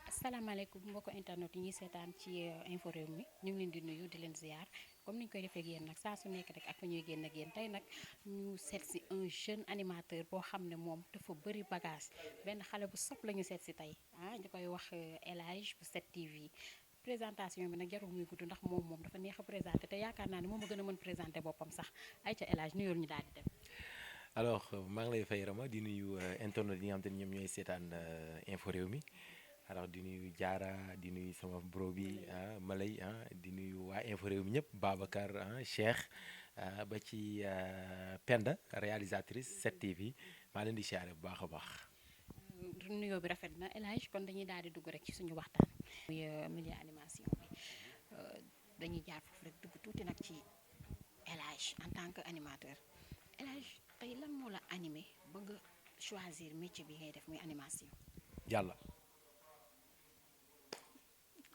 asalaamaaleykum mbokki internet yi ñuy seetaan ci info réew mi ñu ngi leen di nuyu di leen ziar comme ni ñu koy defee ak yéen nag saa su nekk rek ak fa ñuy génn ak yéen tey nag ñu seet si un jeune animateur boo xam ne moom dafa bëri bagage benn xale bu sopp la ñu seet si tey ñu koy wax El Hadj bu 7TV présentation bi nag jarul muy gudd ndax moom dafa neex a présenté te yaakaar naa ne moom a gën a mën présenté boppam sax ay ca El Hadj nuyool ñu daal di dem. alors maa ngi lay fay Rama di nuyu internet yi nga xam te ne ñoom ñooy seetaan info réew mi alors di nuyu Diarra di nuyu sama bro bi Malay di nuyu waa info réew mi ñëpp Babacar Cheikh ba ci Penda réalisatrice 7TV maa leen di siyaare bu baax a baax. nuyoo bi rafet na El Hadj kon dañuy daal di dugg rek ci suñu waxtaan. muy milieu animation bi dañuy jaar foofu rek dugg tuuti nag ci El Hadj en tant que animateur El Hadj tey lan moo la animé ba nga choisir métier bi ngay def muy animation. yàlla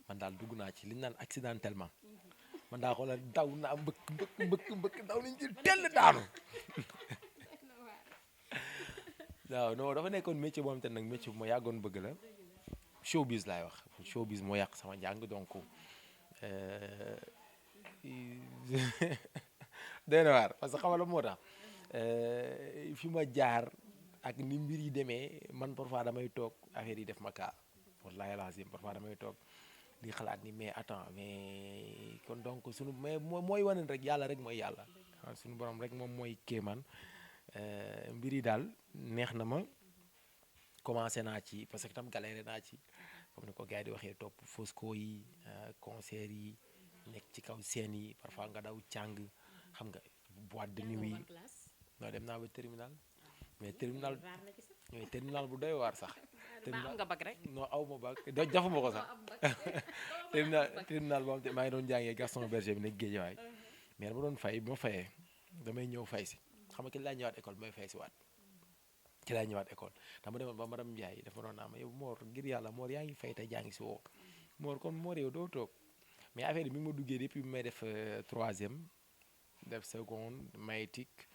man daal dugg naa ci li ñu naan accidentellement man daa xoolal daw naa mbëkk daw nañ ci tell daanu waaw non dafa nekkoon métier boo xam te nag métier bu ma yàggoon bëgg la showbiz laay wax showbiz moo yàq sama njàng donc doy na waar parce que xamala moo tax fi ma jaar ak ni mbir yi demee man parfois damay toog affaire yi def ma kaa wallahi lazim parfois damay toog di xalaat ni mais attends mais kon donc sunu mais mooy wane rek yàlla rek mooy yàlla sunu borom rek moom mooy kéemaan mbir yi daal neex na ma commencé naa ci parce que tam galéré naa ci comme ni ko gars yi di waxee topp Fosco yi concert yi nekk ci kaw scène yi parfois nga daw càng xam nga boîte de nuit yi non dem naa ba terminal mais terminal bu doy waar sax. am nga bag rek. non aw ma bag jafuma ko sax terminal boo xam te maa ngi doon jàngee Gaston Berger bi nekk Guédiawaye mais dama doon fay bi ma fayee damay ñëw fay si xam nga ki laa ñëwaat école may fay si waat ci laa ñëwaat école dama demoon ba madame Ndiaye dafa doon naa ma yow Mor ngir yàlla Mor yaa ngi fay te jaa ngi si woo Mor kon Mor yow doo toog mais affaire bi mi ngi ma duggee depuis bi may def troisième def seconde maïtique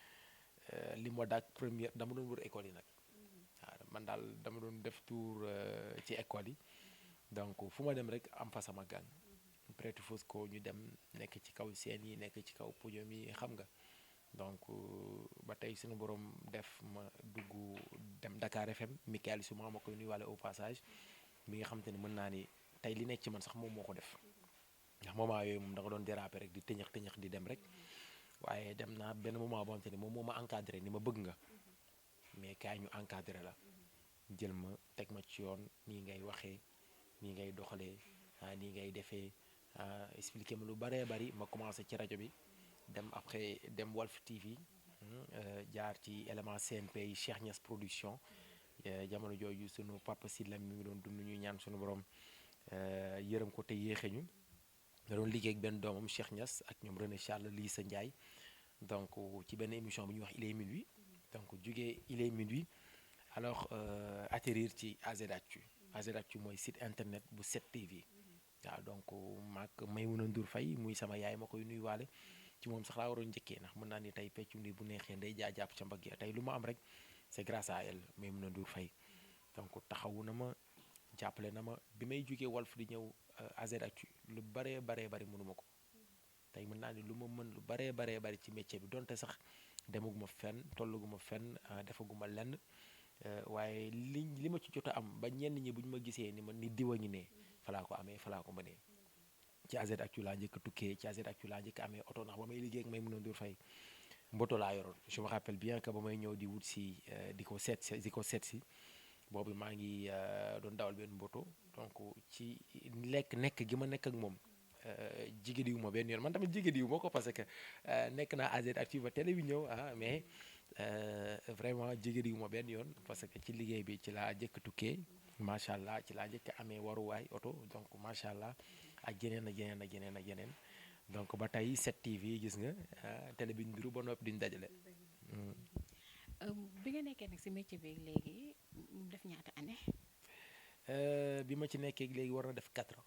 li ma daak première dama doon wër école yi nag waaw man daal dama doon def tour ci école yi donc fu ma dem rek am fa sama gang prêt Fosco ñu dem nekk ci kaw scène yi nekk ci kaw podium yi xam nga donc ba tey suñu borom def ma dugg dem Dakar FM Michael Souma ma koy nuyuwaale au passage mi nga xam te ne mën naa ni tey li nekk ci man sax moom moo ko def ndax moment yooyu moom da nga doon déraper rek di tëñëx di dem rek waaye dem naa benn moment boo xam te ne moom moo ma encadré ni ma bëgg nga mais kaay ñu encadré la jël ma teg ma ci yoon nii ngay waxee nii ngay doxalee nii ngay defee expliqué ma lu baree bari ma commencé ci rajo bi dem après dem Walf TV jaar ci élément CNP yi Cheikh Niass production jamono jooju sunu papa Sylla mi ngi doon dund ñu ñaan sunu borom yërëm ko te yéexe ñu da doon liggéey ak benn doomam Cheikh Niass ak ñoom René Charles Lissa Ndiaye donc ci benn émission bu ñuy wax il est minuit donc jugee il est minuit alors atterrir ci AZ Actu mooy site internet bu 7TV waaw donc maag Maymouna Ndour Faye muy sama yaay ma koy nuyuwaale ci moom sax laa waroon njëkkee ndax mën naa ni tey peccu ndi bu neexee nday jàpp ca mbagg tey lu ma am rek c'est grâce à elle Maymouna Ndour Faye donc taxawu na ma jàppale na ma bi may jugee Walf di ñëw AZ Actu lu baree bari mënuma ko tey mën naa ni lu ma mën lu baree bari ci métier bi donte sax demaguma fenn tollaguma fenn defaguma lenn waaye li ma ci jot a am ba ñenn ñi bu ñu ma gisee ni ma ni diwa ngi ne falaa ko amee falaa ko mënee ci AZ Actu laa njëkk a tukkee ci AZ Actu laa njëkk a amee oto ndax ba may liggéey ak Maymouna Ndour Faye mboto laa yoroon je me rappelle bien que ba may ñëw di wut si di ko seet si boobu maa ngi doon dawal benn mboto donc ci nekk gi ma nekk ak moom jigéediwu ma benn yoon man tamit jigéediwu ma ko parce que nekk naa AZ Actu ba télé bi ñëw mais vraiment jigéediwu ma benn yoon parce que ci liggéey bi ci laa njëkk tukkee macha allah ci laa njëkk amee waruwaay oto donc macha allah ak yeneen donc ba tey 7TV gis nga télé bi ndiru ba noppi duñ dajale. bi nga nekkee nag si métier bi léegi def ñaata année. bi ma ci nekkee léegi war na def 4 ans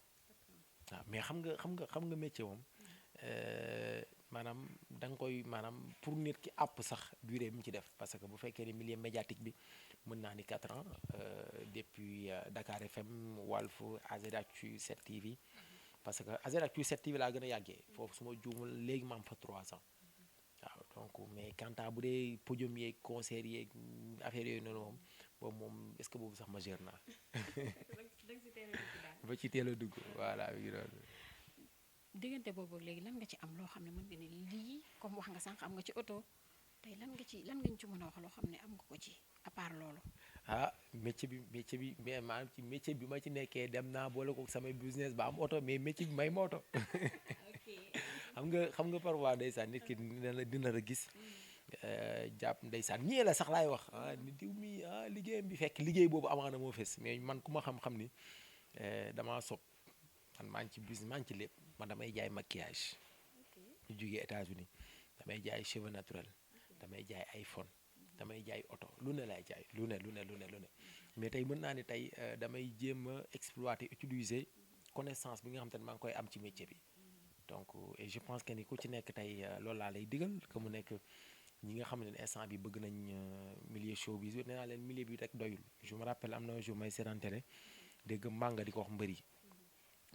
waaw mais xam nga métier moom maanaam da nga koy maanaam pour nit ki àpp sax durée bi mu ci def parce que bu fekkee ni milieu médiatique bi mën naa ni 4 ans depuis Dakar FM Walf AZActu 7TV parce que AZActu 7TV laa gën a yàggee foofu su ma juumul léegi ma am fa 3 ans waaw donc mais quant à bu dee podium yeeg concert yeeg affaire yooyu noonu moom boobu moom est-ce que boobu sax majeur naa ba ci teel a dugg voilà mi ngi doon. diggante boobu ak léegi lan nga ci am loo xam ne mën nga ni lii comme wax nga sànq am nga ci oto tey lan nga ñu ci mën a wax loo xam ne am nga ko ci à part loolu. ah métier bi mais maanaam ci métier bi ma ci nekkee dem naa boole ko samay business ba am oto mais métier bi may ma oto xam nga parfois ndeysaan nit ki dina la gis jàpp ndeysaan ñii la sax laay wax ni diw mi liggéeyam bi fekk liggéey boobu amaana moo fes mais man ku ma xam-xam ni damaa sob man maa ngi ci business maa ngi ci lépp man damay jaay maquillage ñu jógee États-Unis damay jaay cheveux naturel damay jaay iPhone damay jaay oto lu ne laay jaay lu ne mais tey mën naa ni tey damay jéem a exploiter utiliser connaissance bi nga xam te ne maa ngi koy am ci métier bi donc et je pense que ni ku ci nekk tey loolu laa lay digal que mu nekk ñi nga xam ne instant bi bëgg nañ milieu showbiz nee naa leen milieu bi rek doyul je me rappelle am na un jour may seetaan télé dégg Manga di ko wax mbëri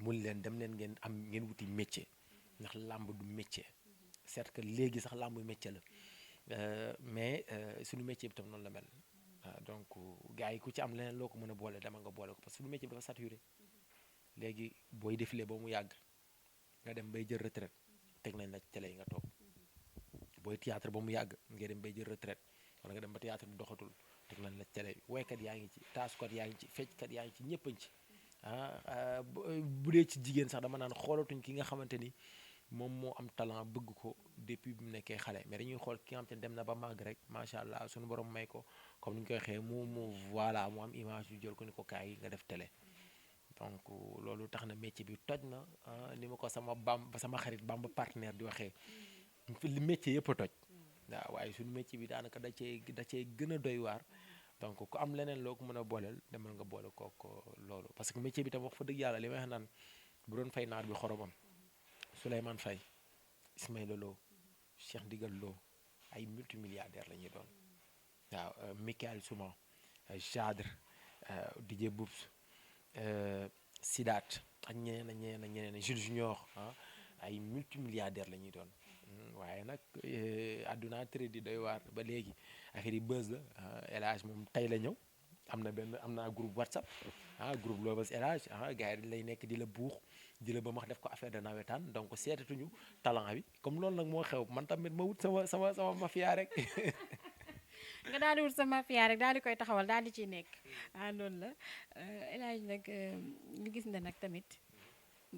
mun leen dem leen ngeen wuti métier ndax làmb du métier certes que léegi sax làmb métier la mais suñu métier bi tam noonu la mel donc gars yi ku ci am leneen loo ko mën a boole dama nga boole ko parce que suñu métier bi dafa saturé léegi booy défilé ba mu yàgg nga dem bay jël retraite teg nañ la ci télé yi nga toog booy théâtre ba mu yàgg nga dem bay jël retraite wala nga dem ba théâtre bi doxatul teg nañ la ci télé yi woykat yaa ngi ci taasukat yaa ngi ci fecckat yaa ngi ci ñëpp a ngi ci bu dee ci jigéen sax dama naan xoolatuñ ki nga xamante ni moom moo am talent bëgg ko depuis bi mu nekkee xale mais dañuy xool ki nga xamante ni dem na ba màgg rek macha allah suñu borom may ko comme ni ñu koy xee mu voilà mu am image yu jël ko ni ko kaay nga def télé donc loolu tax na métier bi toj na ni ma ko sama xarit Bamba partenaire di waxee li métier yëpp a toj waaw waaye suñu métier bi daanaka da cee gën a doy waar donc ku am leneen loo ko mën a booleel demal nga boole kook loolu parce que métier bi tam wax fa dëgg yàlla li may wax naan bu doon fay naar bi xoromam Souleymane Faye Ismaïla Lo Cheikh Ndigal Lo ay multimilliardaires la ñuy doon waaw Michael Souma Jadre DJ Boubs Sidaat ak ñeneen Jules Junior ay multimilliardaires la ñuy doon waaye nag àdduna tërë di doy waar ba léegi affaire yi buzz la El Hadj moom tey la ñëw am naa groupe WhatsApp groupe Lobos El Hadj gars yi dañ lay nekk di la buux di la ba max def ko affaire de nawetaan donc seetatuñu talent bi comme loolu nag moo xew man tamit ma wut sama mafia rek. nga daal di wut sa mafia rek daal di koy taxawal daal di ciy nekk loolu la El Hadj nag ñu gis ne nag tamit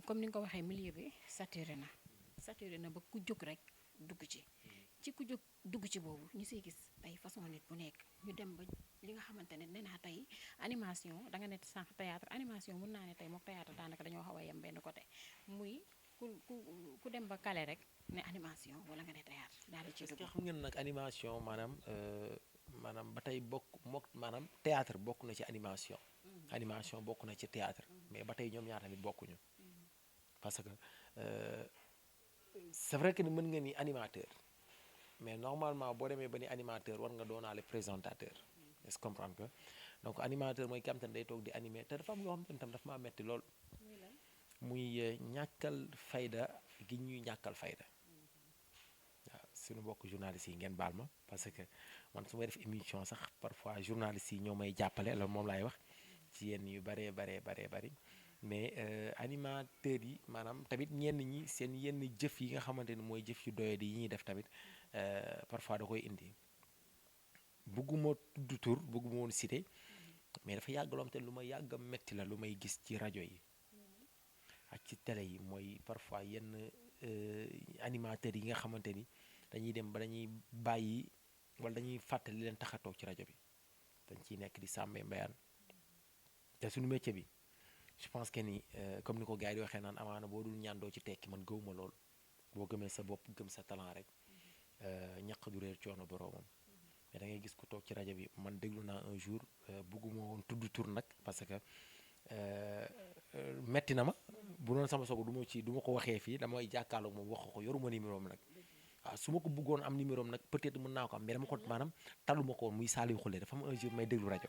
comme ni nga ko waxee milieu bi saturé na ba ku jóg rek dugg ci ku jóg dugg ci boobu ñu siy gis ay façon nit bu nekk ñu dem ba li nga xamante ne nee naa tey animation da nga ne sànq théâtre animation mën naa ne tey mook théâtre daanaka dañoo xaw a yem benn côté muy ku dem ba kale rek ne animation wala nga ne théâtre daal di ci dugg. xam ngeen nag animation maanaam ba tey maanaam théâtre bokk na ci animation. animation bokk na ci théâtre mais ba tey ñoom ñaar tamit bokkuñu parce que c'est vrai que ni mën nga ni animateur. mais normalement boo demee ba ni animateur war nga doonaale présentateur est-ce que comprendre que donc animateur mooy ki am te ne day toog di animer te dafa am loo xam te ne tam dafa maa metti lool muy ñàkkal fayda gi ñuy ñàkkal fayda waaw suñu mbokk journalistes yi ngeen baal ma parce que man su may def émission sax parfois journalistes yi ñoo may jàppale loolu moom laay wax ci yenn yu baree bari mais animateurs yi maanaam tamit ñenn ñi seen yenn jëf yi nga xamante ni mooy jëf yu doyadi yi ñuy def tamit parfois da koy indi bëgguma tudd tur bëgguma woon cité mais dafa yàgg loo xam te lu ma yàgg a metti la lu may gis ci rajo yi ak ci télé yi mooy parfois yenn animateurs yi nga xamante ni dañuy dem ba dañuy bàyyi wala dañuy fàttali leen tax a toog ci rajo bi dañ ciy nekk di sàmmee mbayaan te suñu métier bi je pense que ni comme ni ko gars yi di waxee naan amaana boo dul ñaan doo ci tekki man gëwuma lool boo gëmee sa bopp gëm sa talent rek ñaq du réer coono boroomam mais da ngay gis ku toog ci rajo bi man déglu naa un jour bëgguma woon tudd tur nag parce que metti na ma bu doon sama sogo du ma ko waxee fii damay jàkkaarloog moom wax ko yoruma numéro am nag waaw su ma ko bëggoon am numéro am nag peut-être mën naa ko am mais dama ko maanaam taluma ko woon muy Saliou Khoulé dafa am un jour may déglu rajo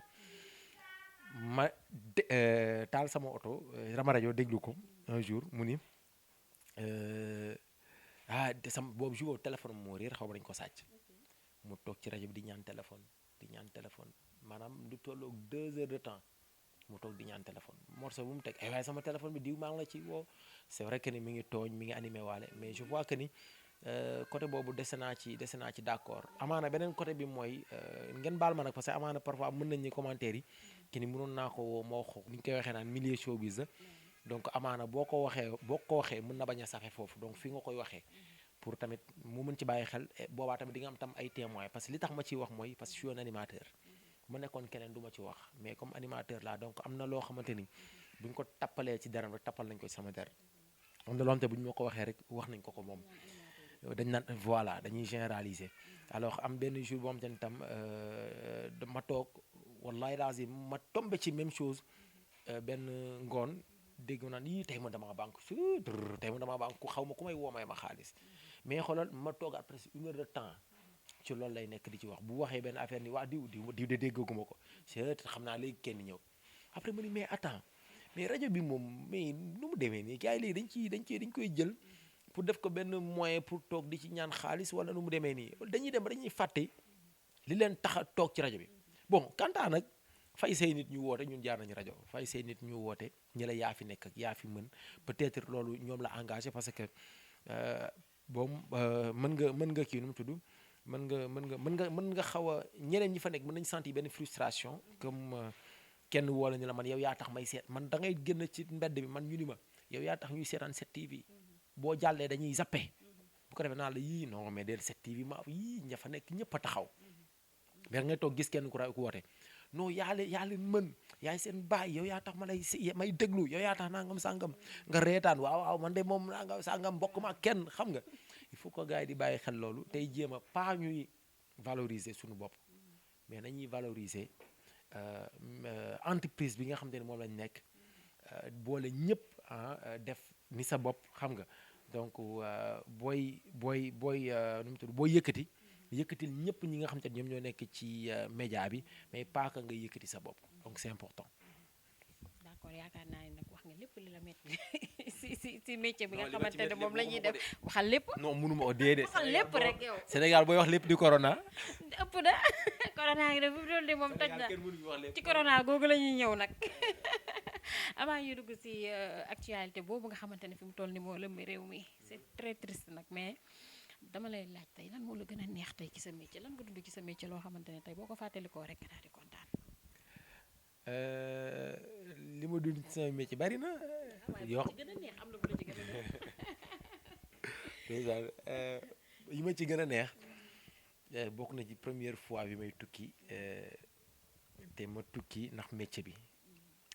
ma taal sama oto rama rajo déglu ko un jour mu ni de sama boobu jour boobu téléphone moo réer xaw ma dañu ko sàcc mu toog ci rajo bi di ñaan téléphone maanaam lu tolloog 2 heures de temps mu toog di ñaan téléphone morceau bu mu teg ay waaye sama téléphone bi diw maa ngi la ci woo c'est vrai que ni mi ngi tooñ mi ngi animé waale mais je vois que ni côté boobu dese naa ci d'accord amaana beneen côté bi mooy ngeen baal ma nag parce que amaana parfois mën nañ ni commentaire yi ki ni mënoon naa ko woo ma wax ko ni ñu koy waxee naan milieu showbiz la donc amaana boo ko waxee mën na bañ a safe foofu donc fi nga koy waxee pour tamit mu mën ci bàyyi xel boobaa tamit di nga am tam ay témoins parce que li tax ma ciy wax mooy parce que je suis un animateur mu nekkoon keneen du ma ci wax mais comme animateur là donc am na loo xamante ni bu ñu ko tappalee ci deram rek tappal nañ ko ci sama der am na loo xamante bu ñu ma ko waxee rek wax nañ ko moom dañ naan voilà dañuy généraliser alors am benn jour boo xamante ni tam ma toog wallahi lazim ma tombé ci même chose benn ngoon dégg naan yii tey ma damaa banque ku xaw ma ku may woo may ma xaalis mais xoolal ma toogaat presque 1 heure de temps ci loolu lay nekk di ci wax bu waxee benn affaire ni waa diw de déggaguma ko c'est xam naa léegi kenn ñëw après ma ni mais attends mais rajo bi moom mais nu mu demee nii gars yi léegi dañ koy jël pour def ko benn moyen pour toog di ci ñaan xaalis wala nu mu demee nii dañuy dem ba dañuy fàtte li leen tax a toog ci rajo bi bon kantaa nag fay say nit ñu woote ñun jaar nañu rajo fay say nit ñu woote ñi la yaa fi nekk ak yaa fi mën peut-être loolu ñoom la engagé parce que boobu mën nga kii nu mu tudd mën nga xaw a ñeneen ñi fa nekk mën nañu sentir benn frustration comme kenn woo la ni la man yow yaa tax may seet man da ngay génn ci mbedd bi man ñu ni ma yow yaa tax ñuy seetaan 7TV boo jàllee dañuy zappé bu ko defee naa la yii non mais del 7TV ma yii ña fa nekk ñëpp a taxaw mais ngay toog gis kenn ku woote non yaa leen mën yaay seen baay yow yaa tax may déglu yow yaa tax nangam sàngam nga reetaan waaw man de moom nangam sàngam mbokk ma kenn xam nga il faut que gars yi di bàyyi xel loolu tey jéem a pas ñuy valoriser suñu bopp mais nañuy valoriser entreprise bi nga xam ne moom lañ nekk boole ñëpp def ni sa bopp xam nga donc booy nu mu tudd booy yëkkatil ñëpp ñi nga xam te ñoom ñoo nekk ci média bi mais pas que nga yëkkati sa bopp donc c'est important. d'accord yaakaar naa ne nag wax nga lépp li la métti si métier bi nga xamante ne moom la ñuy def waxal lépp. non mënuma ko déedéet. waxal lépp rek yow. Sénégal booy wax lépp di corona. ëpp na corona gi de fi mu toll nii moom toj na ci corona googu la ñuy ñëw nag avant ñuy dugg si actualité boobu nga xamante ne fi mu toll nii moo lëmb réew mi c'est très triste nag mais. dama lay laaj tey lan moo la gën a neex tey ci sa métier lan nga dund ci sa métier loo xamante ne tey boo ko fàttalikoo rek daal di kontaan. li ma dund ci sama métier bari na. yoo xam gën a neex am na bu la ci gën a neex. yi ma ci gën a neex bokk na ci première fois bi may tukki te ma tukki ndax métier bi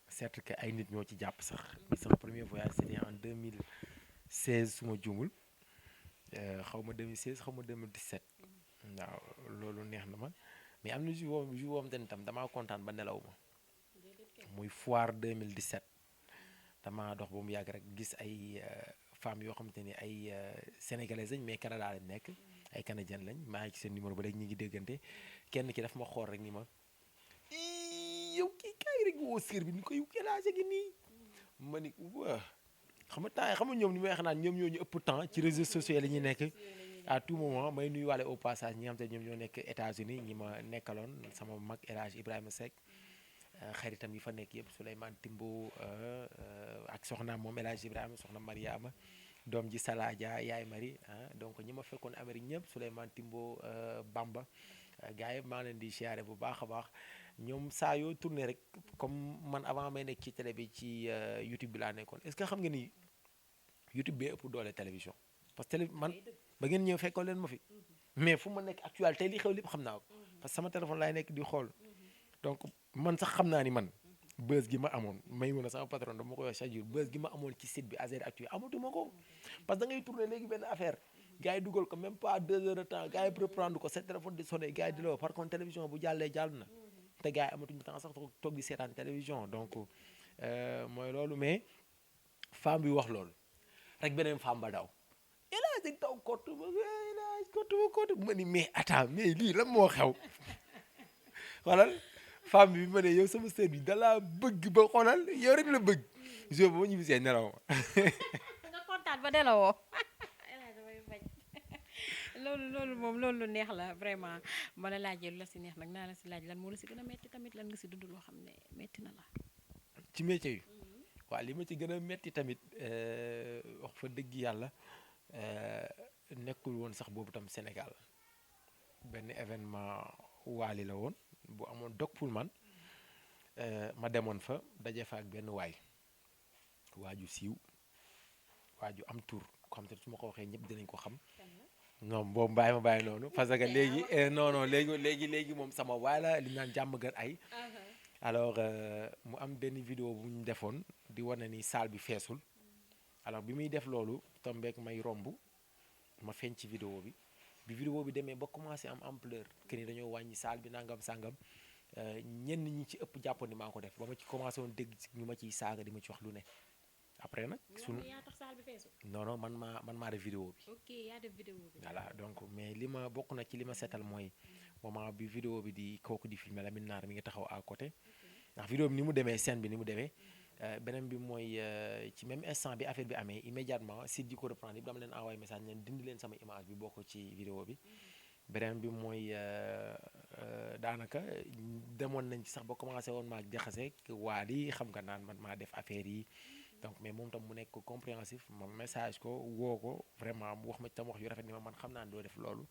certes que ay nit ñoo ci jàpp sax sama premier voyage c'était en 2016 su ma juumul. xaw ma 2016 xaw ma 2017 waaw loolu neex na ma mais am na jour boobu tam damaa kontaan ba nelaw ma muy foire 2017 damaa dox ba mu yàgg rek gis ay femmes yoo xamante ni ay sénégalaises lañ mais Canada lañ nekk ay canadiennes lañ maa ngi ci seen numéro ba léegi ñu ngi déggante kenn ki daf ma xool rek ni ma yow kii kaay rek woo sër bi ni ko yow kelage gi nii ma ni waa xam nga temps xam nga ñoom ni may wax naan ñoom ñoo ñu ëpp temps ci réseaux sociaux la ñuy nekk à tout moment may nuyuwaale au passage ñi nga xam te ñoom ñoo nekk États-Unis ñi ma nekkaloon sama mag El Hadj Ibrahima Seck xaritam yi fa nekk yëpp Souleymane Timbo ak soxnaam moom El Hadj Ibrahima soxna Mariama doom ji Saladia yaay Marie donc ñi ma fekkoon Amérique ñëpp Souleymane Timbo Bamba gars yi maa leen di siyaare bu baax a baax ñoom saa yoo tourné rek comme man avant may nekk ci télé bi ci YouTube bi laa nekkoon est-ce que xam nga ni YouTube bee ëpp doole télévision parce que télé man ba ngeen ñëw fekkoo leen ma fi mais fu ma nekk actualité li xew lépp xam naa ko parce que sama téléphone laay nekk di xool donc man sax xam naa ni man buzz gi ma amoon may mën a sama patron dama koy wax chaque jour buzz gi ma amoon ci site bi Azeri Actu amatuma ko parce que da ngay tourné léegi benn affaire gars yi dugal ko même pas 2 heures de temps gars yi reprendre ko seen téléphone di sonné gars yi di la par contre télévision bu jàllee jàll na te gars yi amatuñu temps sax toog di seetaan télévision donc mooy loolu mais femme bi wax loolu rek beneen femme ba daw El Hadj dañ taw kott ma El Hadj kott ma ni mais attends mais lii lan moo xew xoolal femme bi ma ne yow sama sœur bi dalaa bëgg ba xoolal yow rek la bëgg jour ba ma ñu bisee nelaw ma nga kontaan ba delawoo damay bañ loolu moom loolu lu neex la vraiment ma la laajee lu la si neex nag naa la si laaj lan moo la si gën a metti tamit lan nga si dund loo xam ne metti na la ci métier yi waaw li ma ci gën a metti tamit wax fa dëgg yàlla nekkul woon sax boobu tam Sénégal benn événement waali la woon bu amoon dog pour man ma demoon fa daje fa ak benn waaju siiw waaju am tur ko xam te su ma ko waxee ñëpp dinañ ko xam non boobu bàyyi ma bàyyi noonu parce que léegi non léegi moom sama waay la li ñu naan jàmm gën ay alors mu am benn vidéo bu ñu defoon di wane ni salle bi feesul alors bi muy def loolu tombeek may romb ma feeñ ci vidéo bi vidéo bi demee ba commencé am ampleur que ni dañoo wàññi salle bi nangam sangam ñenn ñi ci ëpp jàppoon ni maa ko def ba ma ci commencé woon dégg ñu ma ciy saaga di ma ci wax lu ne après nag sunu yaa tax salle bi feesul non man maa def vidéo bi ok yaa def vidéo bi voilà donc mais li ma bokk na ci li ma seetal mooy moment bi vidéo bi di kooku di filmer Lamine Naar mi ngi taxaw à côté ndax vidéo bi ni mu demee scène bi ni mu demee beneen bi mooy ci même instant bi affaire bi amee immédiatement site di ko reprendre yëpp dama leen envoyé message leen dindi leen sama image bi bokk ci vidéo bi beneen bi mooy daanaka demoon nañ ci sax ba commencé woon maag jaxase waa di xam nga naan man maa def affaire yi donc mais moom tam mu nekk compréhensif ma message ko woo ko vraiment mu wax ma tam wax yu rafet ni ma man xam naa ne doo def loolu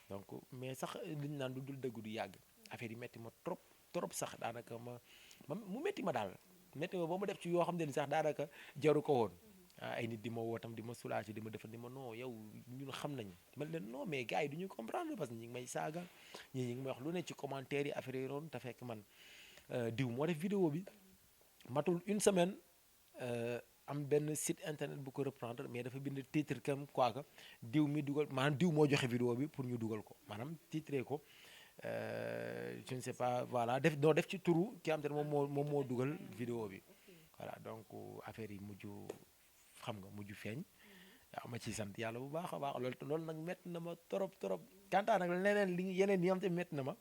donc mais sax liñ naan du dul dëgg du yàgg affaire yi metti ma trop sax daanaka mu metti ma daal metti ma ba ma def ci yoo xam ne ni sax daanaka jaru ko woon ay nit di ma woo tam di ma soulager di ma defal ni ma non yow ñun xam nañ ma leen non mais gars yi du ñu comprendre parce que ñi ngi may saaga ñi ngi may wax lu ne ci commentaire yi affaire yi noonu te fekk man diw moo def vidéo bi matul une semaine am benn site internet bu ko reprendre mais dafa bind titre comme quoi que diw mi dugal maanaam diw moo joxe vidéo bi pour ñu dugal ko maanaam titré ko je ne sais pas voilà def ci turu ki xam te ne moom moo dugal vidéo bi voilà donc affaire yi mujj feeñ waaw ma ciy sant yàlla bu baax a baax loolu nag métti na ma trop kantaa nag leneen yeneen yi xam te métti na ma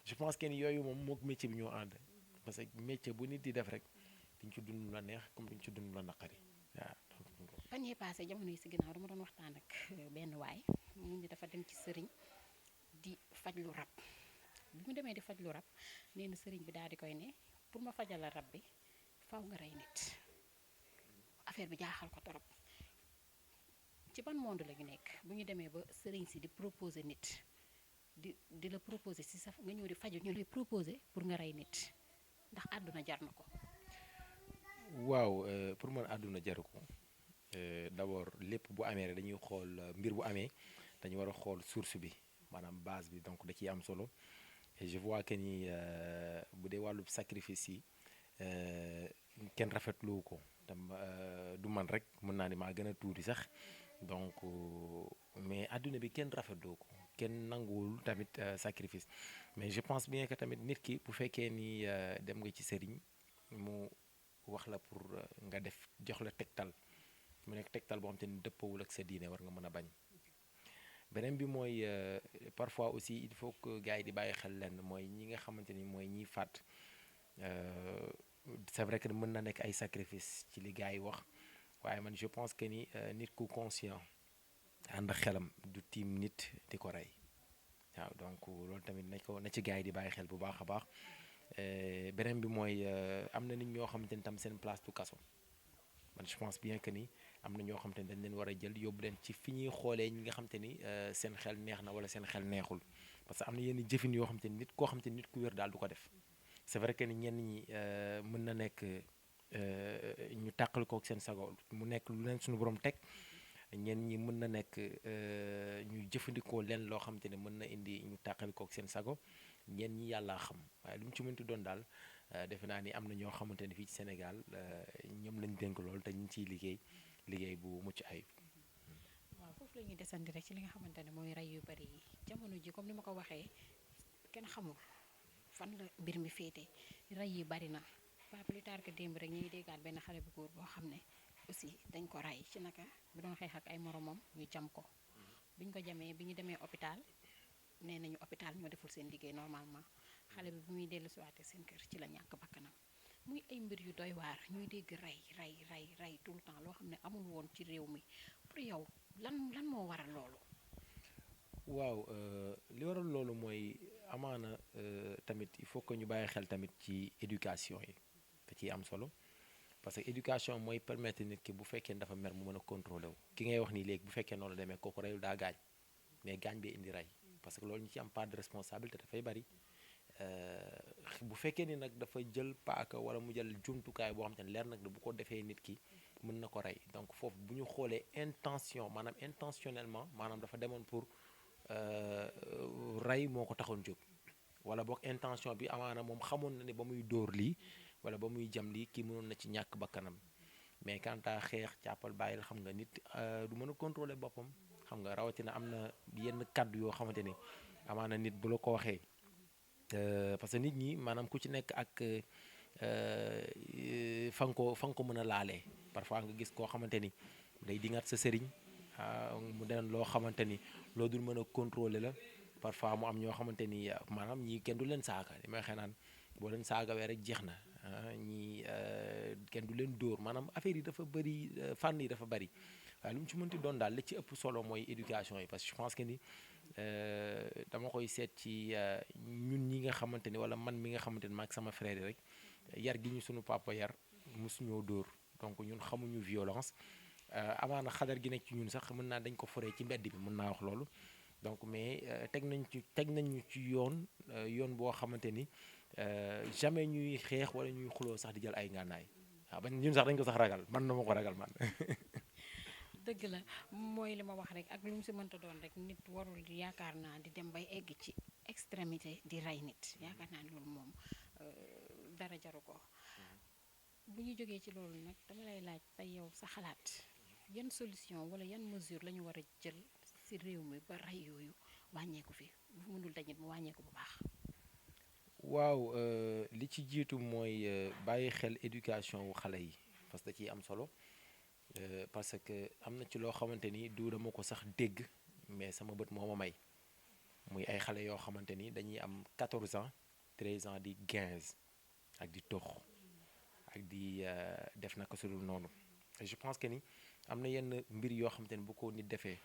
je pense que ni yooyu moom mook métier bi ñoo ànd parce que métier bu nit di def rek diñ ci dund la neex comme diñ ci dund la naqari waaw fan yee passé jamono yi si ginnaaw dama doon waxtaan ak benn waay mu ni dafa dem ci sëriñ di faj lu rab bi mu demee di faj lu rab nee na sëriñ bi daal di koy ne pour ma fajal la rab bi faw nga rey nit affaire bi jaaxal ko torop ci ban monde la ñu nekk bu ñu demee ba sëriñ si di proposer nit di la proposer si sa nga ñëw di faju ñu lay proposer pour nga rey nit ndax àdduna jar na ko waaw pour man àdduna jaru ko d'abord lépp bu amee rek dañuy xool mbir bu amee dañu war a xool source bi maanaam base bi donc da ciy am solo et je vois que ni bu dee wàllu sacrifice yi kenn rafetlu ko tam du man rek mën naa ni maa gën a tuuti sax donc mais àdduna bi kenn rafetlu ko kenn nanguwul tamit sacrifice mais je pense bien que tamit nit ki bu fekkee ni dem nga ci sëriñ mu wax la pour nga def jox la tegtal mu nekk tegtal boo xam te ni dëppawul ak sa diine war nga mën a bañ beneen bi mooy parfois aussi il faut que gars yi di bàyyi xel lenn mooy ñi nga xamante ni mooy ñiy fàtt c'est vrai que mën na nekk ay sacrifice ci li gars yi wax waaye man je pense que ni nit ku conscient ànd xelam du tiim nit di ko rey waaw donc loolu tamit na ci gars yi di bàyyi xel bu baax a baax beneen bi mooy am na nit ñoo xamante ni tam seen place du kaso man je pense bien que ni am na ñoo xamante ni dañ leen war a jël yóbbu leen ci fi ñuy xoolee ñi nga xamante ni seen xel neex na wala seen xel neexul parce que am na yenn jëfin yoo xamante ni nit koo xamante ni nit ku wér daal du ko def c'est vrai que ni ñenn ñi mën na nekk ñu tàqal kook seen sago mu nekk lu leen suñu borom teg ñenn ñi mën na nekk ñu jëfandikoo leen loo xamante ne mën na indi ñu tàqal kook seen sago ñenn ñi yàllaa xam waaye lu mu ci mënti doon daal defe naa ni am na ñoo xamante ne fii ci Sénégal ñoom lañ dénk lool te ñu ngi ciy liggéey bu mucc ayib. waaw foofu la ñuy desandi rek ci li nga xamante ne mooy rey yu bari yi jamono ji comme ni ma ko waxee kenn xamul fan la mbir mi féete rey yi bari na pas plus tard que démb rek ñu ngi déggaat benn xale bu góor boo xam ne aussi dañ ko rey ci naka bu doon xeex ak ay moromam ñu jam ko biñ ko jamee bi ñu demee hôpital nee nañu hôpital ñoo deful seen liggéey normalement xale bi bu muy dellu siwaate seen kër ci la ñàkk bakkanam muy ay mbir yu doy waar ñuy dégg rey tout le temps loo xam ne amul woon ci réew mi pour yow lan moo waral loolu. waaw li waral loolu mooy amaana tamit il faut que ñu bàyyi xel tamit ci éducation yi da ciy am solo parce que éducation mooy permettre nit ki bu fekkee dafa mer mu mën a contrôler wu ki ngay wax nii léegi bu fekkee noonu la demee kooku reyul daa gaañ mais gaañ bee indi rey parce que loolu ñu ci am part de responsabilité dafay bari bu fekkee ni nag dafa jël paaka wala mu jël jumtukaay boo xam te ne leer nag bu ko defee nit ki mën na ko rey donc foofu bu ñu xoolee intention maanaam intentionnellement maanaam dafa demoon pour rey moo ko taxoon jóg wala boog intention bi amaana moom xamoon na ne ba muy dóor lii wala ba muy jam lii kii mënoon na ci ñàkk bakkanam mais quant à xeex jàppal bàyyil xam nga nit du mën a contrôler boppam xam nga rawatina am na yenn kàddu yoo xamante ni amaana nit bu la ko waxee parce que nit ñi maanaam ku ci nekk ak fa nga ko mën a laalee parfois nga gis koo xamante ni day dingat sa sëriñ mu den loo xamante ni loo dul mën a contrôler la parfois mu am ñoo xamante ni maanaam ñii kenn du leen saaga li may xenaan boo leen saagawee rek jeex na ñii kenn du leen dóor maanaam affaire yi dafa bëri fànn yi dafa bëri waaye lu mu ci mënti doon daal li ci ëpp solo mooy éducation yi parce que je pense que ni dama koy seet ci ñun ñi nga xamante ni wala man mi nga xamante ni maag sama frère yi rek yar gi ñu sunu papa yar mosuñoo dóor donc ñun xamuñu violence amaana xadar gi nekk ci ñun sax mën naa dañ ko foree ci mbedd bi mën naa wax loolu donc mais teg nañu ci yoon boo xamante ni jamais ñuy xeex wala ñuy xuloo sax di jël ay ngànnaay waaw ba ñun sax dañ ko sax ragal man na ma ko ragal man dëgg la mooy li ma wax rek ak lu mu si mënta doon rek nit warul yaakaar naa di dem bay egg ci extrémité di rey nit yaakaar naa loolu moom dara jaru ko bu ñu jógee ci loolu nag dama lay laaj tey yow sa xalaat yan solution wala yan mesure la ñu war a jël ci réew mi ba rey yooyu wàññeeku fi bu mënul dañit mu wàññeeku bu baax. waaw li ci jiitu mooy bàyyi xel éducation wu xale yi parce que da ciy am solo parce que am na ci loo xamante ni du dama ko sax dégg mais sama bët moo ma may muy ay xale yoo xamante ni dañuy am 14 ans 13 ans di 15 ak di tox ak di def naka su dul noonu je pense que ni am na yenn mbir yoo xamante ni bu ko nit defee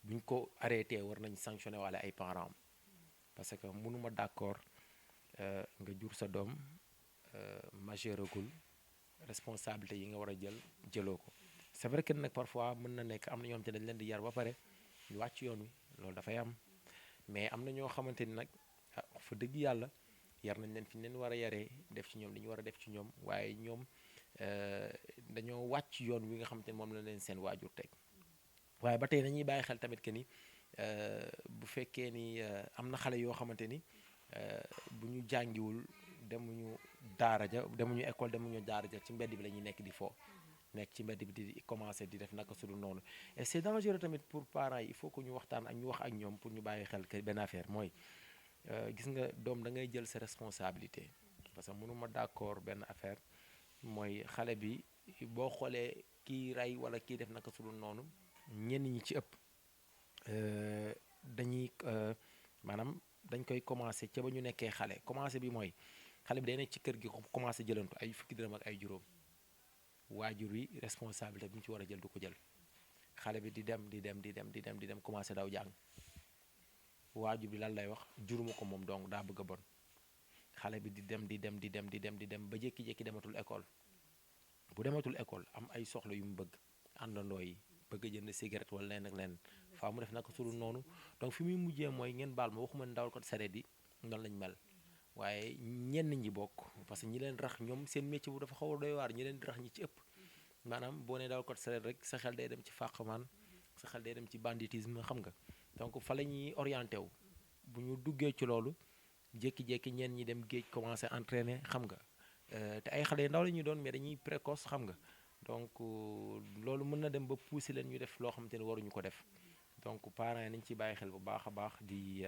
buñ ko arrêté war nañ sanctionné wala ay parents parce que mënuma d'accord nga jur sa doom majeuragul responsabilité yi nga war a jëloo ko c'est vrai que nag parfois mën na nekk am na ñoo xamante ne dañ leen di yar ba pare ñu wàcc yoon wi loolu dafay am mais am na ñoo xamante ni nag fa dëgg yàlla yar nañ leen fi ñu leen war a yaree def ci ñoom li ñu war a def ci ñoom waaye ñoom dañoo wàcc yoon wi nga xamante ni moom la leen seen waajur teg waaye ba tey dañuy bàyyi xel tamit que ni bu fekkee ni am na xale yoo xamante ni bu ñu jàngiwul demuñu école demuñu daara ja ci mbedd bi la ñuy nekk di fo nekk ci mbedd bi di commencer di def naka su dul noonu et c'est dangereux tamit pour parents yi il faut que ñu waxtaan ak ñu wax ak ñoom pour ñu bàyyi xel que benn affaire mooy gis nga doom da ngay jël sa responsabilité parce que mënuma d'accord benn affaire mooy xale bi boo xoolee kii rey wala kii def naka su dul noonu ñenn ñi ci ëpp dañuy maanaam dañ koy commencer ca ba ñu nekkee xale commencer bi mooy xale bi day nekk ci kër gi commencer jëlantu ay fukki dërëm ak ay juróom waajur yi responsabilité bi ñu ci war a jël du ko jël xale bi di dem commencer daw jàng waajur bi lan lay wax juruma ko moom donc daa bëgg a bon xale bi di dem ba jékki-jékki dematul école bu dematul école am ay soxla yu mu bëgg àndandoo yi bëgg a jënd cigarette wala leen ak leen faa mu def naka sulu noonu donc fi muy mujjee mooy ngeen baal ma waxuma ne dawal ko sareet yi noonu lañ mel waaye ñenn ñi bokk parce que ñi leen rax ñoom seen métier bu dafa xaw a doy waar ñi leen di rax ñi ci ëpp maanaam boo nee dawal ko sareet rek sa xel day dem ci fàqman sa xel day dem ci banditisme xam nga donc fa la ñuy orienté wu bu ñu duggee ci loolu jékki-jékki ñenn ñi dem géej commencé entraîner xam nga te ay xale yu ndaw la ñuy doon mais dañuy précoce xam nga donc loolu mën na dem ba pousser leen ñu def loo xamante ni waruñu ko def donc parents yi nañ ci bàyyi xel bu baax a baax di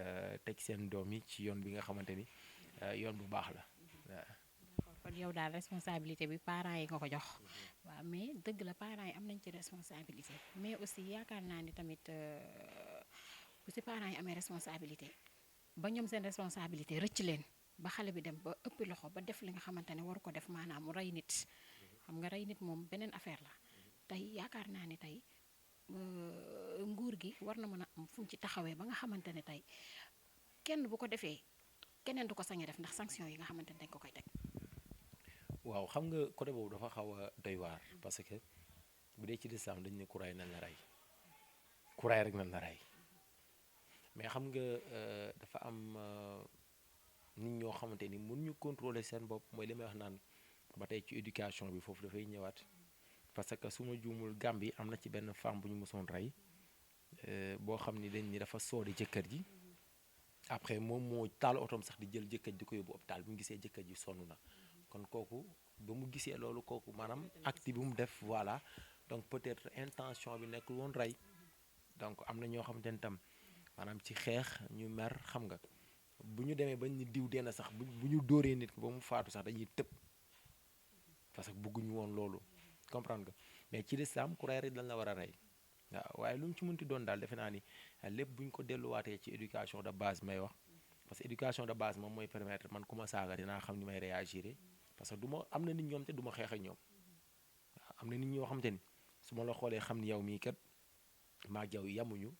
teg seen doom yi ci yoon bi nga xamante ni yoon bu baax la waaw. kon yow daal responsabilité bi parents yi nga ko jox. waaw mais dëgg la parents yi am nañ ci responsabilité mais aussi yaakaar naa ni tamit bu si parents yi amee responsabilité ba ñoom seen responsabilité rëcc leen ba xale bi dem ba ëppi loxo ba def li nga xamante ne waru ko def maanaam mu rey nit xam nga rey nit moom beneen affaire la tey yaakaar naa ni tey nguur gi war na mën a am fu mu ci taxawee ba nga xamante ne tey kenn bu ko defee keneen du ko sañ a def ndax sanction yi nga xamante ne dañ ko koy teg. waaw xam nga côté boobu dafa xaw a doy waar parce que bu dee ci lislaam dañ ne ku ray nañ la rey ku ray rek nañ la rey mais xam nga dafa am nit ñoo xamante ni mën ñu contrôler seen bopp mooy li may wax naan ba tey ci éducation bi foofu dafay ñëwaat parce que su ma juumul Gambie am na ci benn femme bu ñu mësoon rey boo xam ni dañ ni dafa soodi jëkkër ji après moom moo taal otoom sax di jël jëkkër di ko yóbbu hôpital bi mu gisee jëkkër ji sonn na kon kooku ba mu gisee loolu kooku maanaam acte bi mu def voilà donc peut-être intention bi nekkul woon rey donc am na ñoo xamante ni tam maanaam ci xeex ñu mer xam nga bu ñu demee bañ ni diw dee na sax bu ñu dóoree nit ko ba mu faatu sax dañuy tëb parce que bëgguñu woon loolu comprendre nga mais ci lislaam ku rey rek dañ la war a rey waaw waaye lu mu ci mënti doon daal defe naa ni lépp bu ñu ko delluwaatee ci éducation de base may wax parce que éducation de base moom mooy permettre man ku ma saaga dinaa xam ni may réagir parce que du ma am na nit ñoom te du ma xeex ak ñoom waaw am na nit ñoo xamante ni su ma la xoolee xam ni yow mii kat maag yow yamuñu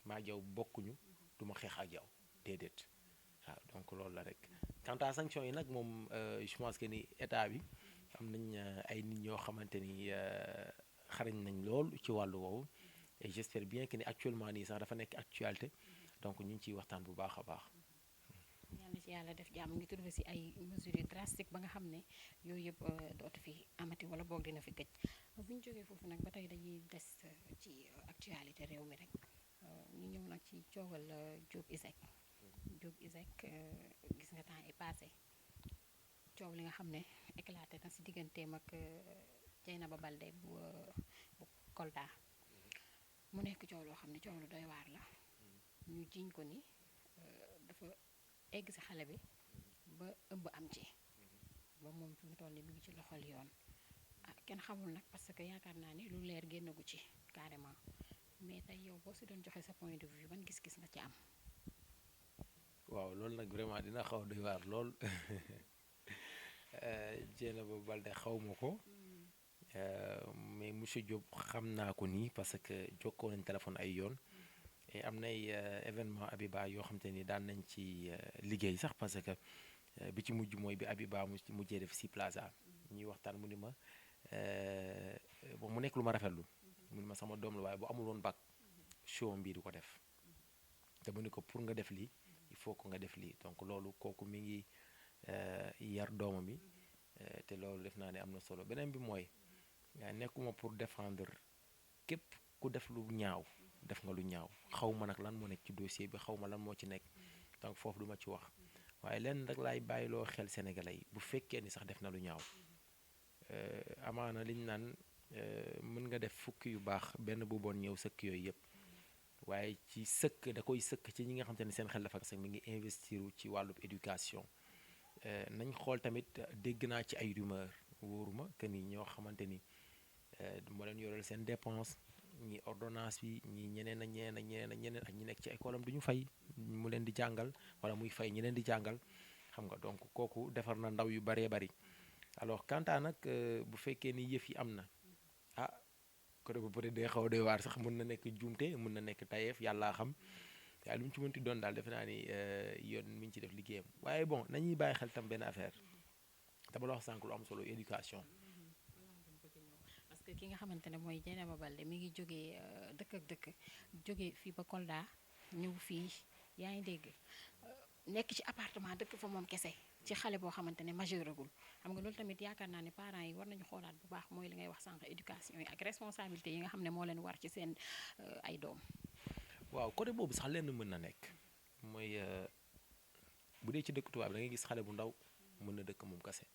maag yow bokkuñu du ma xeex ak yow déedéet waaw donc loolu la rek quant à sanction yi nag moom je pense que ni état bi am nañ ay nit ñoo xamante ni xarañ nañ lool ci wàllu woowu et j'espère bien que ni actuellement nii sax dafa nekk actualité donc ñu ngi ciy waxtaan bu baax a baax. yal na ci yàlla def jàmm ngi trouvé si ay mesures yu drastique ba nga xam ne yooyu yëpp dootu fi amati wala boog dina fi gëj bu ñu jógee foofu nag ba tey dañuy des ci actualité réew mi rek ñu ñëw nag ci coowal Diop Iseg gis nga temps yi passé coow li nga xam ne éclaté na si digganteem ak Dieynaba Balde bu Kolda mu nekk coow loo xam ne coow lu doy waar la ñu jiñ ko ni dafa egg si xale bi ba ëmb am ci ba moom fi mu toll ni mi ngi ci loxol yoon kenn xamul nag parce que yaakaar naa ni lu leer génnagu ci carrément mais tey yow boo si doon joxe sa point de vue ban gis-gis nga ci am. waaw loolu nag vraiment dina xaw doy waar lool Dieynaba Balde xaw ma ko mais monsieur Diop xam naa ko nii parce que jokkoo nañ téléphone ay yoon et am nay événement Abiba yoo xam te ni daan nañ ci liggéey sax parce que bi ci mujj mooy bi Abiba mujjee def si plaza ñuy waxtaan mu ni ma bon mu nekk lu ma rafetlu mu ni ma sama doom la waaye bu amul woon bac show mbii du ko def te mu ni ko pour nga def lii il faut que nga def lii donc loolu kooku mi ngi yar doomam bi te loolu def naa ne am na solo beneen bi mooy nekkuma pour défendre képp ku def lu ñaaw def nga lu ñaaw xaw ma nag lan moo nekk ci dossier bi xaw ma lan moo ci nekk donc foofu duma ci wax waaye lenn rek laay bàyyiloo xel sénégalais yi bu fekkee ni sax def na lu ñaaw amaana liñ naan mën nga def fukki yu baax benn bu bon ñëw sëkk yooyu yëpp waaye ci sëkk da koy sëkk ci ñi nga xamante ne seen xel dafa sax mi ngi investir ci wàllub éducation nañ xool tamit dégg naa ci ay rumeur wóoruma que ni ñoo xamante ni moo leen yoreel seen dépense ñi ordonnance bi ñi ñeneen ak ñeneen ak ñeneen ak ñeneen ak ñi nekk ci école am du ñu fay mu leen di jàngal wala muy fay ñi leen di jàngal xam nga donc kooku defar na ndaw yu baree bari alors quant à nag bu fekkee ni yëf yi am na côté bu peut-être day xaw a doy waar sax mën na nekk juumte mën na nekk tayeef yàllaa xam waaye lu mu ci mënti doon daal defe naa ni yoon mi ngi ci def liggéeyam waaye bon nañuy bàyyi xel tam benn affaire dama la wax sànq lu am solo éducation. parce que ki nga xamante ne mooy Dieynaba Balde mi ngi jógee dëkk ak dëkk jógee fii ba Kolda ñëw fii yaa ngi dégg nekk ci appartement dëkk fa moom kese ci xale boo xamante ne majeuragul xam nga loolu tamit yaakaar naa ne parents yi war nañu xoolaat bu baax mooy li ngay wax sànq éducation yi ak responsabilité yi nga xam ne moo leen war ci seen ay doom. waaw côté boobu sax lenn mën na nekk mooy bu dee ci dëkk tubaab da ngay gis xale bu ndaw mën na dëkk moom kese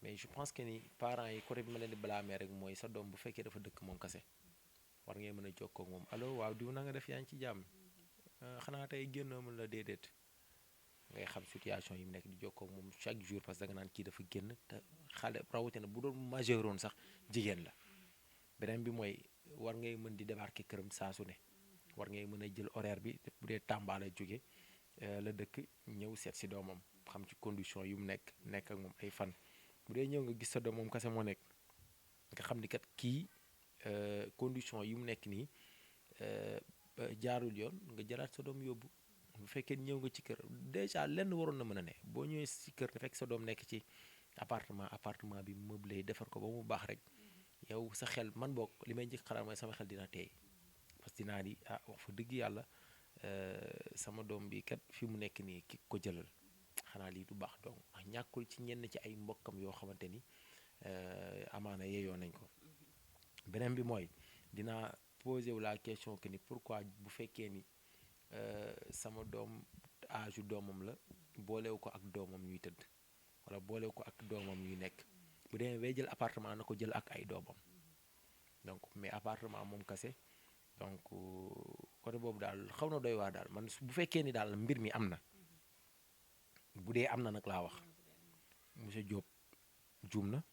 mais je pense que ni parents yi côté bi ma leen di blâmer rek mooy sa doom bu fekkee dafa dëkk moom kese war ngay mën a jokkoo ak moom allo waaw diw na nga def yaa ngi ci jàmm xanaa tey génnoo mën la déedéet ngay xam situation yi mu nekk di jokkoo ak moom chaque jour parce que da nga naan kii dafa génn te xale rawatina bu doon majeuroon sax jigéen la. beneen bi mooy war ngay mën di débarquer këram saa su ne war ngay mën a jël horaire bi bu dee Tamba la jóge la dëkk ñëw seet si doomam xam ci condition yu mu nekk ak moom ay fan. bu dee ñëw nga gis sa doom moom kese moo nekk nga xam ni kat kii condition yi mu nekk nii jaarul yoon nga jëlaat sa doom yóbbu. bu fekkee ñëw nga ci kër déjà lenn waroon na mën a ne boo ñëwee ci kër te fekk sa doom nekk ci appartement bi meublé defar ko ba mu baax rek yow sa xel man boog li may njëkk xalaat mooy sama xel dina teey parce que dinaa di wax fa dëgg yàlla sama doom bi kat fi mu nekk nii ki ko jëlal xanaa lii du baax donc ñàkkul ci ñenn ci ay mbokkam yoo xamante ni amaana yeeyoo nañ ko. beneen bi mooy dinaa posé wu la question que ni pourquoi bu fekkee ni sama doom âge doomam la boolewu ko ak doomam ñuy tëdd wala boolewu ko ak doomam ñuy nekk bu demee bay jël appartement na ko jël ak ay doomam donc mais appartement moom kese donc côté boobu daal xaw na doy waar daal man bu fekkee ni daal mbir mi am na bu dee am na nag laa wax monsieur Diop juum na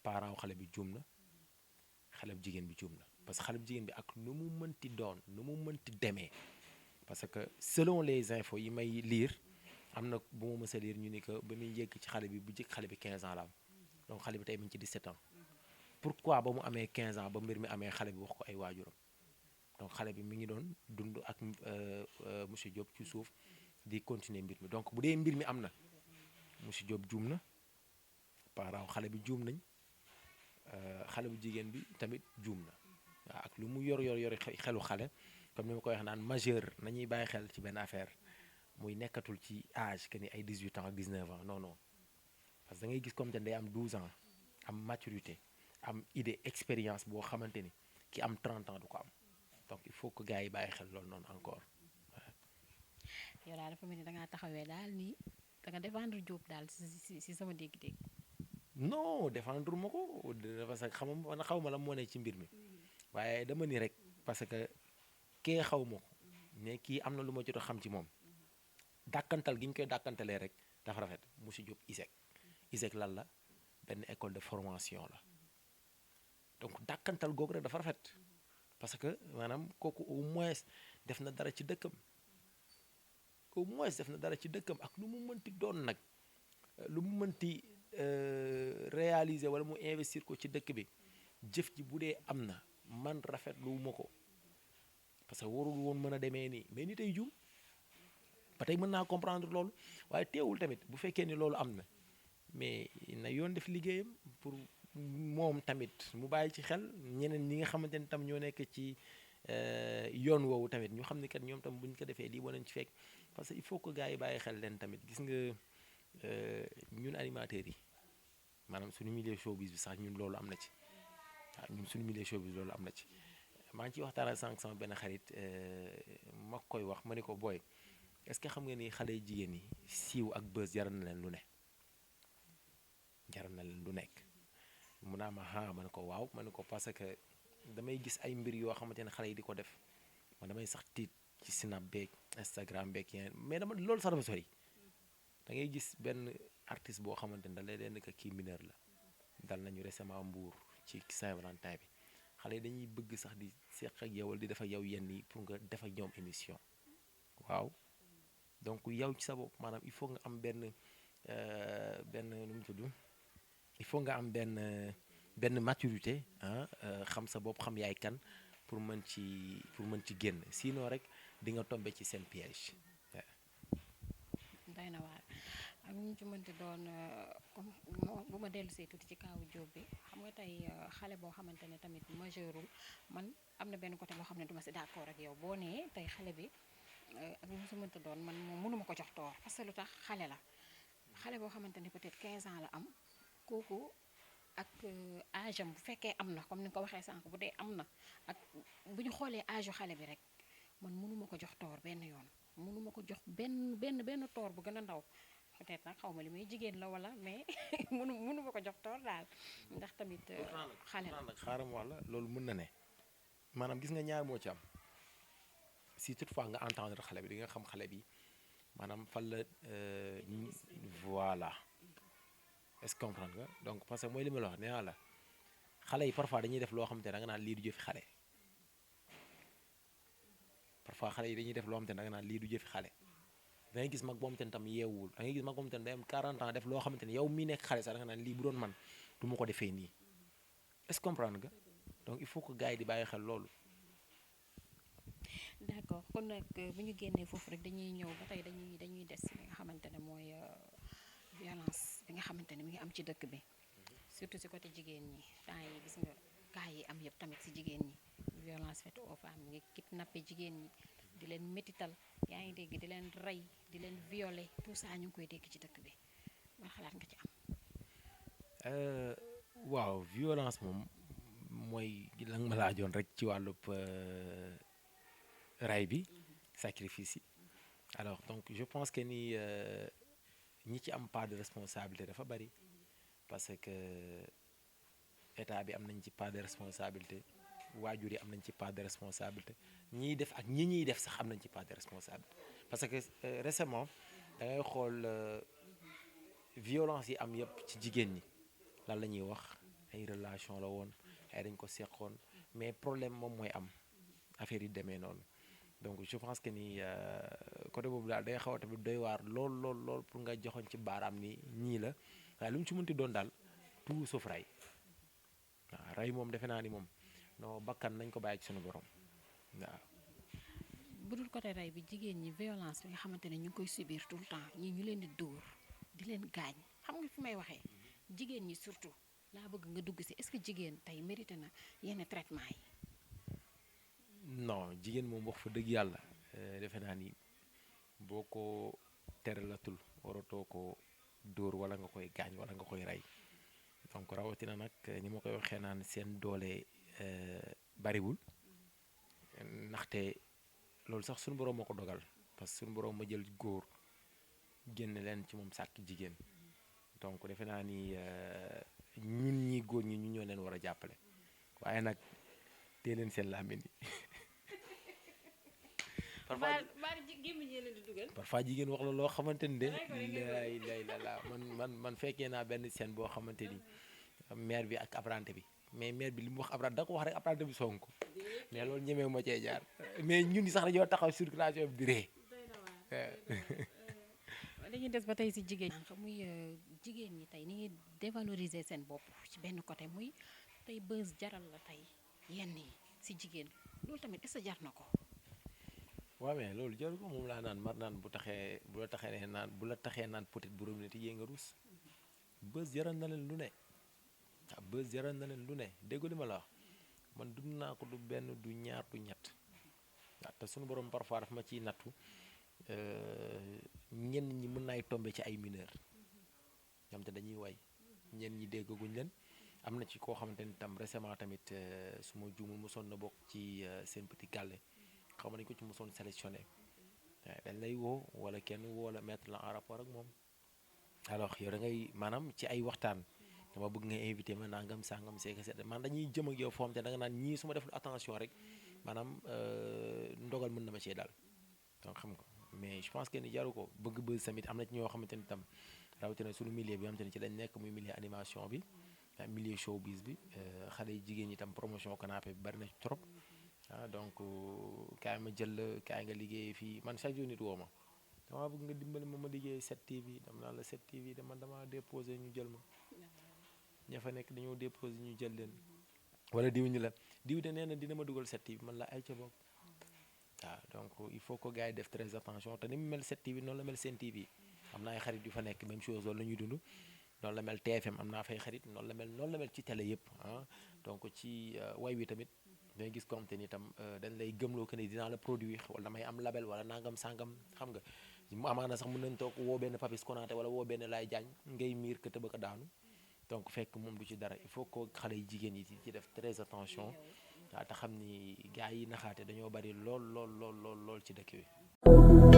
parent xale bi juum na xale bu jigéen bi juum na parce que xale bu jigéen bi ak nu mu mënti doon nu mu mënti demee parce que selon les infos yi may lire am na bu ma mës a lire ñu ni que ba muy yegg ci xale bi bu jëkk xale bi 15 ans la am donc xale bi tey mu ngi ci 17 ans pourquoi ba mu amee 15 ans ba mbir mi amee xale bi wax ko ay waajuram donc xale bi mi ngi doon dund ak monsieur Diop ci suuf di continuer mbir mi donc bu dee mbir mi am na monsieur Diop juum na parents xale bi juum nañ xale bu jigéen bi tamit juum na waaw ak lu mu yor xelu xale comme ni ma koy wax naan majeur nañuy bàyyi xel ci benn affaire muy nekkatul ci âge que ni ay 18 ans ak 19 ans non non parce que da ngay gis comme te day am 12 ans am maturité am idée expérience boo xamante ni ki am 30 ans du ko am donc il faut que gars yi bàyyi xel loolu noonu encore. yow daal dafa mel ni da ngaa taxawee daal nii da nga défendre Diop daal si sama dégg-dégg. non défendre ma ko parce que xaw ma la moo ne ci mbir mi waaye dama ni rek parce que kee xaw ma ko mais kii am na lu ma jot a xam ci moom dàkkantal gi ñu koy dàkkantalee rek dafa rafet monsieur Diop ISEC lan la benn école de formation la donc dàkkantal googu rek dafa rafet parce que maanaam kooku au moins def na dara ci dëkkam ak lu mu mënti doon nag lu mu mënti réaliser wala mu investir ko ci dëkk bi jëf ji bu dee am na man rafetlu ma ko parce que warul woon mën a demee nii mais ni tey juum ba tey mën naa comprendre loolu waaye teewul tamit bu fekkee ni loolu am na mais na yoon def liggéeyam pour moom tamit mu bàyyi ci xel ñeneen ñi nga xamante ni tam ñoo nekk ci yoon woowu tamit ñu xam ne kat ñoom tam bu ñu ko defee lii wanañ ci fekk parce que il faut que gars yi bàyyi xel leen tamit gis nga ñun animateurs yi maanaam suñu milieu showbiz bi sax ñun loolu am na ci waaw ñun suñu milieu showbiz loolu am na ci maa ngi ciy waxtaan ak sànq sama benn xarit ma koy wax ma ne ko booy est-ce que xam nga ni xale jigéen yi siiw ak buzz jaral na leen lu nekk mun naa ma ne ko waaw ma ne ko parce que damay gis ay mbir yoo xamante ne xale yi di ko def man damay sax tiit ci Snap beeg Instagram beeg yeneen mais dama loolu sax dafa sori da ngay gis benn artiste boo xamante ne da lay leen que kii mineur la dal nañu récemment Mbour ci Saint-Valentin bi xale yi dañuy bëgg sax di seq ak yow wala di def ak yow yenn yi pour nga def ak ñoom émission waaw donc yow ci sa bopp maanaam il faut nga am benn nu mu tudd il faut nga am benn maturité xam sa bopp xam yaay kan pour mën ci génn sinon rek di nga tombe ci seen piège. day na waar ak ñu ci mënti doon comme bu ma dellu see tuuti ci kaawu Diop bi xam nga tey xale boo xamante ne tamit majeurul man am na benn côté boo xam ne duma si d'accord ak yow boo nee tey xale bi ak lu mu si mënti doon man moom mënuma ko jox toor parce que lu tax xale la xale boo xamante ne peut-être 15 ans la am kooku ak âge am bu fekkee am na comme ni nga ko waxee sànq bu dee am na ak bu ñu xoolee âge yu xale bi rek man mënuma ko jox toor benn yoon mënuma ko jox benn toor bu gën a ndaw peut-être nag xaw ma li muy jigéen la wala mais mënuma ko jox toor daal ndax tamit xale la nag xaaram wax la loolu mën na ne maanaam gis nga ñaar moo ci am si toutefois nga entendre xale bi di nga xam xale bi maanaam fan la voilà est-ce que comprendre nga donc parce que mooy li ma la wax nee naa la xale yi parfois dañuy def loo xamante ne da nga naan lii du jëfi xale parfois xale yi dañuy def loo xamante ne da nga naan lii du jëfi xale da ngay gis mag boo xamante ne tam yeewul da ngay gis mag boo xamante ne day am 40 ans def loo xamante ne yow mii nekk xale sax da nga naan lii bu doon man du ma ko defee nii est-ce que comprendre nga donc il faut que gars yi di bàyyi xel loolu. d'accord kon nag bu ñu génnee foofu rek dañuy ñëw ba tey dañuy des li nga xamante ne mooy violence bi nga xamante ne mi ngi am ci dëkk bi surtout si côté jigéen ñi temps yi gis nga cas yi am yëpp tamit si jigéen ñi violence faite aux femmes ñu ngi kidnappé jigéen ñi di leen métital yaa ngi dégg di leen rey di leen violer tout ça ñu ngi koy dégg ci dëkk bi ban xalaat nga ci am. waaw violence moom mooy la nga ma laajoon rek ci wàllub ray bi sacrifice yi alors donc je pense que ni ñi ci am part de responsabilité dafa bari parce que état bi am nañ ci part de responsabilité waajur yi am nañ ci part de responsabilité ñiy def ak ñi ñuy def sax am nañ ci part de responsabilité parce que récemment da ngay xool violence yi am yëpp ci jigéen ñi lan la ñuy wax ay relation la woon ay dañ ko seqoon mais problème moom mooy am affaire yi demee noonu donc je pense que ni côté boobu daal day xaw a tamit doy waar lool pour nga joxoñ ci baaraam ni ñii la waaye lu mu ci mënti doon daal tout sauf rey waaw rey moom defe naa ni moom non bakkan nañ ko bàyyi ci suñu borom waaw. bu dul côté rey bi jigéen ñi violence bi nga xamante ne ñu ngi koy subir tout le temps ñii ñu leen di dóor di leen gaañ xam nga fi may waxee jigéen ñi surtout laa bëgg nga dugg si est-ce que jigéen tey mérité na yenn traitement yi. non jigéen moom wax fa dëgg yàlla defe naa ni boo ko teralatul waratoo ko dóor wala nga koy gaañ wala nga koy rey donc rawatina nag ni ma koy waxee naan seen doole bariwul ndaxte loolu sax suñu borom moo ko dogal parce que suñu borom ma jël góor génn leen ci moom sàkk jigéen donc defe naa ni ñun ñi góor ñi ñu ñoo leen war a jàppale waaye nag tee leen seen làmmiñ yi parfois jigéen wax la loo xamante ni de lay la man fekkee naa benn scène boo xamante ni maire bi ak apprenti bi mais maire bi li mu wax apprenti da ko wax rek apprenti bi sonk mais loolu ñemewu ma cee jaar mais ñun sax dañoo taxaw circulation bi di ree dañuy des ba tey si jigéen ñi muy jigéen ñi tey ni ñuy dévaloriser seen bopp ci benn côté muy tey bës jaral la tey yenn yi si jigéen loolu tamit est-ce que jar na ko. waaw mais loolu jaru ko moom laa naan mar naan bu la taxee naan peut-être bu robinet yee nga ruus bës jaral na leen lu ne waaw bës jaral na leen lu ne déggu li ma la wax man dund naa ko du benn du ñaar du ñett waaw te suñu borom parfois dafa ma ciy nattu ñenn ñi mën naay tombe ci ay mineur ñoom te dañuy way ñenn ñi déggaguñ leen am na ci koo xamante ni tam récemment tamit su ma juumul mosoon na bokk ci seen petit gàlle xaw ma nañu ko ci mosoon sélectionné dañ lay woo wala kenn woo la mettre la en rapport ak moom alors yow da ngay maanaam ci ay waxtaan dama bëgg nga invité ma nangam sangam seeka seet man dañuy jëm ak yow foo xam te da nga naan ñii su ma deful attention rek maanaam ndogal mën na ma cee daal donc xam nga mais je pense que ni jaru ko bëgg bës tamit am na ci ñoo xamante ni tam rawatina suñu milieu bi nga xamante ni ci lañ nekk muy milieu animation bi milieu showbiz bi xale yi jigéen ñi tam promotion canapé bi bari na ci trop donc kaay ma jël la kaay nga liggéey fii man chaque jour nit woo ma dama bëgg nga dimbali ma liggéey 7TV dama naan la 7TV dama déposé ñu jël ma ña fa nekk dañoo déposé ñu jël leen wala diw ñu la diw de nee na dina ma dugal 7TV man la ay ca bopp waaw donc il faut que gars yi def très attention te ni mu mel 7TV noonu la mel Sen TV am na ay xarit yu fa nekk même chose loolu la ñuy dund noonu la mel TFM am naa fay xarit noonu la mel ci télé yëpp donc ci way wi tamit dangay gis comme te ni itam dañ lay gëmloo que ni dinaa la produire wala damay am label wala nangam sangam xam nga mu amaana sax mën nañ toog woo benn Papis Konaté wala woo benn Laye Diagne ngay miir ka tëbaka daanu donc fekk moom du ci dara il faut que xale yi jigéen yi ci def très attention waaw te xam ni gars yi naxaate dañoo bari lool ci dëkk bi